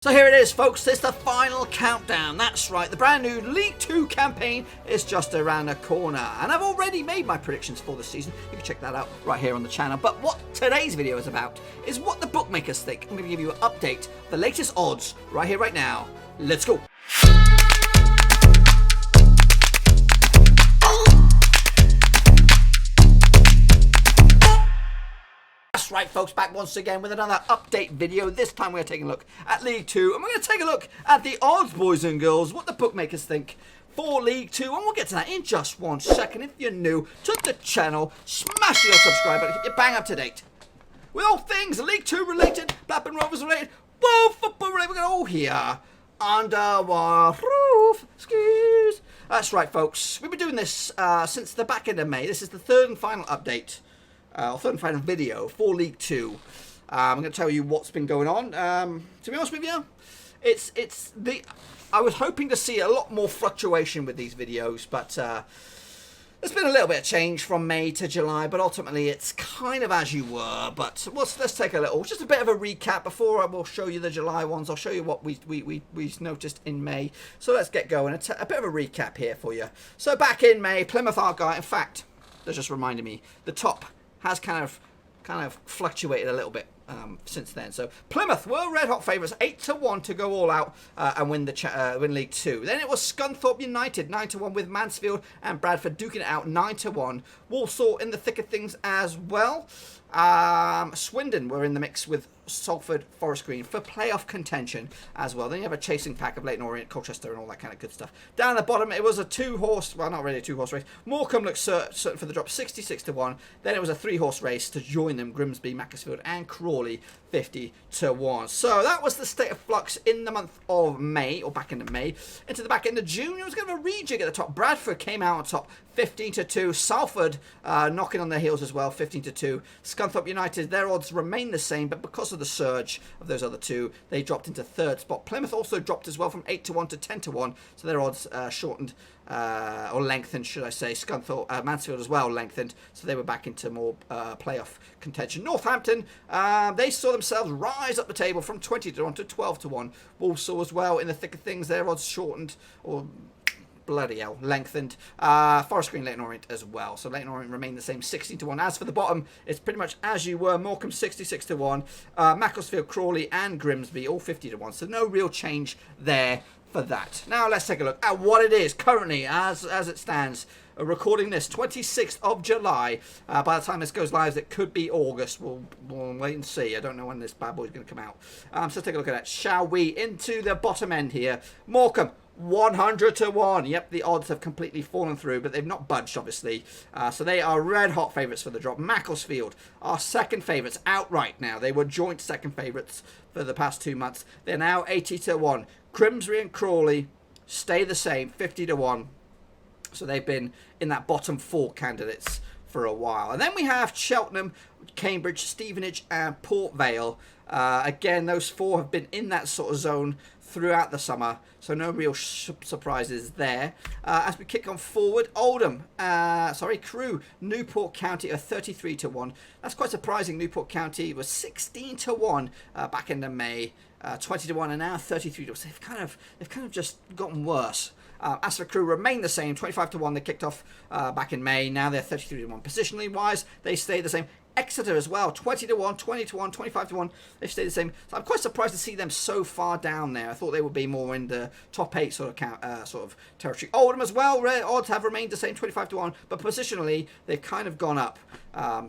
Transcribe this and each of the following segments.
So here it is, folks, it's the final countdown. That's right, the brand new League 2 campaign is just around the corner. And I've already made my predictions for the season. You can check that out right here on the channel. But what today's video is about is what the bookmakers think. I'm going to give you an update, the latest odds, right here, right now. Let's go. Right, folks, back once again with another update video. This time we're taking a look at League 2 and we're going to take a look at the odds, boys and girls, what the bookmakers think for League 2, and we'll get to that in just 1 second. If you're new to the channel, smash your subscribe button, keep you bang up to date with all things League 2 related, Blackburn Rovers related, world football related. We're going to all here under one roof. Excuse. That's right, folks. We've been doing this since the back end of May. This is the third and final update. Third and final video for League 2. I'm going to tell you what's been going on. To be honest with you, I was hoping to see a lot more fluctuation with these videos, but there's been a little bit of change from May to July, but ultimately it's kind of as you were. But let's take a little, just a bit of a recap before I will show you the July ones. I'll show you what we noticed in May. So let's get going. A bit of a recap here for you. So back in May, Plymouth Argyle, in fact, that just reminded me, the top has kind of fluctuated a little bit since then. So Plymouth were red hot favourites, 8-1 to go all out and win win League 2. Then it was Scunthorpe United, 9-1 with Mansfield and Bradford duking it out, 9-1. Walsall in the thick of things as well. Swindon were in the mix with Salford Forest Green for playoff contention as well. Then you have a chasing pack of Leyton Orient, Colchester and all that kind of good stuff. Down the bottom it was a well, not really a two-horse race. Morecambe looked certain for the drop, 66-1. Then it was a 3-horse race to join them, Grimsby, Macclesfield and Crawley, 50-1. So that was the state of flux in the month of May, or back end of May. Into the back end of June, it was kind of a rejig at the top. Bradford came out on top, 15-2. Salford knocking on their heels as well, 15-2. Scunthorpe United, their odds remain the same, but because of the surge of those other two, they dropped into third spot. Plymouth also dropped as well from 8-1 to 10-1, so their odds shortened, or lengthened, should I say. Scunthorpe, Mansfield as well lengthened, so they were back into more playoff contention. Northampton, they saw themselves rise up the table from 20-1 to 12-1. Walsall as well in the thick of things, their odds shortened, or bloody hell, lengthened. Forest Green, Leyton Orient as well. So Leyton Orient remained the same, 16-1. As for the bottom, it's pretty much as you were. Morecambe 66-1. Macclesfield, Crawley and Grimsby all 50-1. So no real change there for that. Now let's take a look at what it is currently as it stands. Recording this 26th of July. By the time this goes live, it could be August. We'll wait and see. I don't know when this bad boy is going to come out. So let's take a look at that, shall we? Into the bottom end here. Morecambe 100-1. Yep, the odds have completely fallen through, but they've not budged, obviously. So they are red hot favourites for the drop. Macclesfield are second favourites outright now. They were joint second favourites for the past 2 months. They're now 80-1. Grimsby and Crawley stay the same, 50-1. So they've been in that bottom 4 candidates for a while. And then we have Cheltenham, Cambridge, Stevenage and Port Vale. Again, those 4 have been in that sort of zone throughout the summer, so no real surprises there. As we kick on forward, Oldham, Crewe, Newport County are 33-1. That's quite surprising. Newport County was 16-1 back in the May, 20-1, and now 33-1. So they've kind of just gotten worse. As for Crewe, remain the same, 25-1. They kicked off back in May. Now they're 33-1. Positionally wise, they stay the same. Exeter as well, 20-1, 20-1, 25-1. They stay the same. So I'm quite surprised to see them so far down there. I thought they would be more in the top 8 sort of territory. Oldham as well. Odds have remained the same, 25-1, but positionally they've kind of gone up.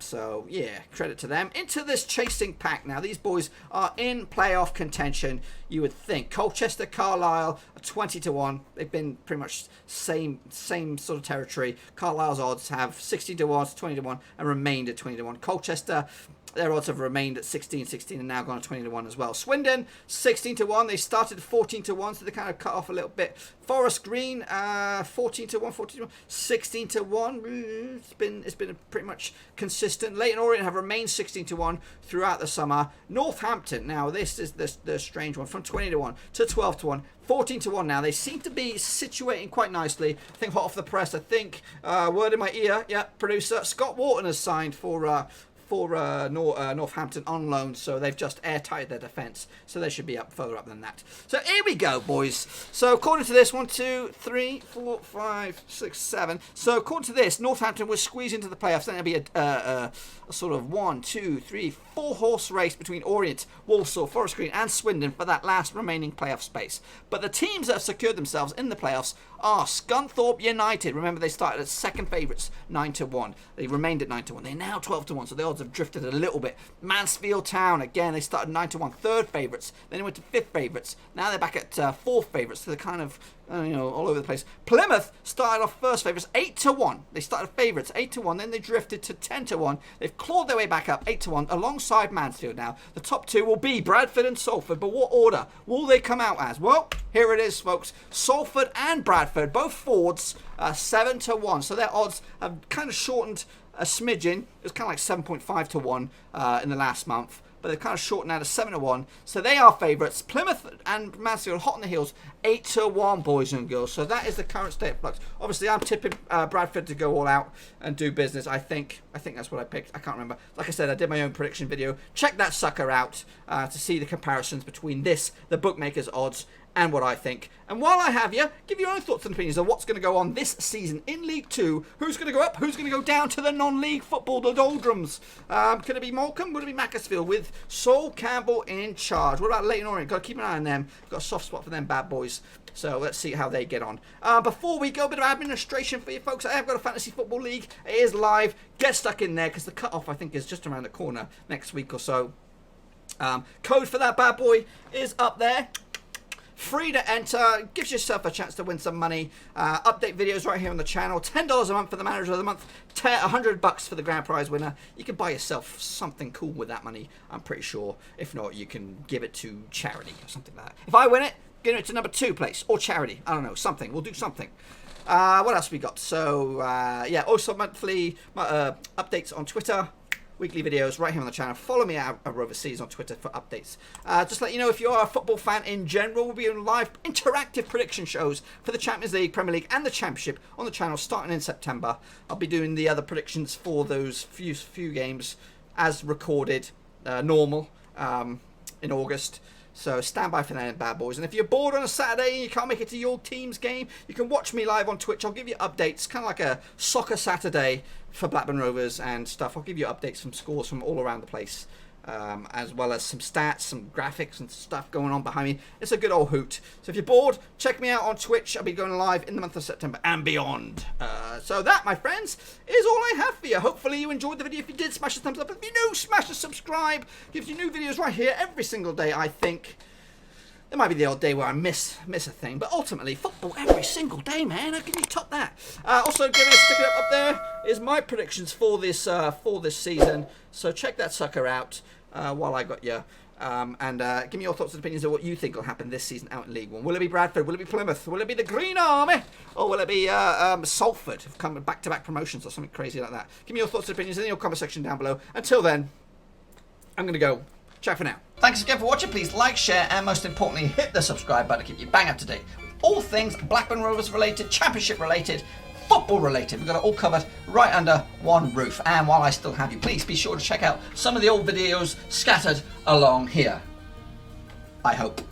So yeah, credit to them. Into this chasing pack now. These boys are in playoff contention, you would think. Colchester, Carlisle are 20-1. They've been pretty much same sort of territory. Carlisle's odds have 60-1 to 20-1 and remained at 20-1. Colchester, their odds have remained at 16-16 and now gone to 20-1 as well. Swindon 16-1. They started 14-1, so they kind of cut off a little bit. Forest Green 14-1, 16-1. It's been pretty much consistent. Leyton Orient have remained 16-1 throughout the summer. Northampton, now this is the strange one, from 20-1 to 12-1. 14-1 now. They seem to be situating quite nicely. I think hot off the press. I think word in my ear. Yeah, producer Scott Wharton has signed for Northampton on loan, so they've just airtight their defence, so they should be up further up than that. So here we go, boys. So according to this, 1, 2, 3, 4, 5, 6, 7. So according to this, Northampton was squeezed into the playoffs. Then there'll be a sort of 1, 2, 3, 4 horse race between Orient, Walsall, Forest Green and Swindon for that last remaining playoff space. But the teams that have secured themselves in the playoffs are Scunthorpe United. Remember, they started as second favourites, 9-1. They remained at 9-1. They're now 12-1, so the odds have drifted a little bit. Mansfield Town, again, they started 9-1, third favourites. Then they went to fifth favourites. Now they're back at fourth favourites, so they're kind of all over the place. Plymouth started off first favourites, 8-1. They started favourites, 8-1. Then they drifted to 10-1. They've clawed their way back up, 8-1, alongside Mansfield now. The top two will be Bradford and Salford, but what order will they come out as? Well, here it is, folks. Salford and Bradford, both forwards, 7-1. So their odds have kind of shortened a smidgen. It was kind of like 7.5-1 in the last month, but they've kind of shortened now to 7-1. So they are favourites. Plymouth and Mansfield hot on the heels, 8-1, boys and girls. So that is the current state of flux. Obviously, I'm tipping Bradford to go all out and do business. I think that's what I picked. I can't remember. Like I said, I did my own prediction video. Check that sucker out to see the comparisons between this, the bookmakers' odds, and what I think. And while I have you, give your own thoughts and opinions on what's going to go on this season in League 2. Who's going to go up? Who's going to go down to the non-league football, the doldrums? Could it be Morecambe? Would it be Macclesfield with Sol Campbell in charge? What about Leyton Orient? Got to keep an eye on them. Got a soft spot for them bad boys. So let's see how they get on. Before we go, a bit of administration for you folks. I have got a fantasy football league. It is live. Get stuck in there because the cut-off, I think, is just around the corner next week or so. Code for that bad boy is up there. Free to enter, gives yourself a chance to win some money. Update videos right here on the channel. $10 a month for the manager of the month. $100 for the grand prize winner. You can buy yourself something cool with that money, I'm pretty sure. If not, you can give it to charity or something like that. If I win it, give it to number 2 place or charity. I don't know, something. We'll do something. What else we got? So, yeah, also monthly updates on Twitter. Weekly videos right here on the channel. Follow me out overseas on Twitter for updates. Just let you know, if you are a football fan in general, we'll be on live interactive prediction shows for the Champions League, Premier League and the Championship on the channel starting in September. I'll be doing the other predictions for those few games as recorded, normal, in August. So stand by for that, bad boys. And if you're bored on a Saturday and you can't make it to your team's game, you can watch me live on Twitch. I'll give you updates, kind of like a soccer Saturday for Blackburn Rovers and stuff. I'll give you updates from scores from all around the place, as well as some stats, some graphics and stuff going on behind me. It's a good old hoot. So if you're bored, check me out on Twitch. I'll be going live in the month of September and beyond. So that, my friends, is all I have for you. Hopefully you enjoyed the video. If you did, smash the thumbs up. If you're new, smash the subscribe. Gives you new videos right here every single day, I think. There might be the odd day where I miss a thing, but ultimately, football every single day, man. How can you top that? Also, give it a stick it up there is my predictions for this season. So check that sucker out while I got you. And give me your thoughts and opinions of what you think will happen this season out in League 1. Will it be Bradford? Will it be Plymouth? Will it be the Green Army? Or will it be Salford, coming back-to-back promotions or something crazy like that? Give me your thoughts and opinions in your comment section down below. Until then, I'm going to go. Ciao for now. Thanks again for watching. Please like, share, and most importantly, hit the subscribe button to keep you bang up to date with all things Blackburn Rovers related, Championship related, football related. We've got it all covered right under one roof. And while I still have you, please be sure to check out some of the old videos scattered along here. I hope.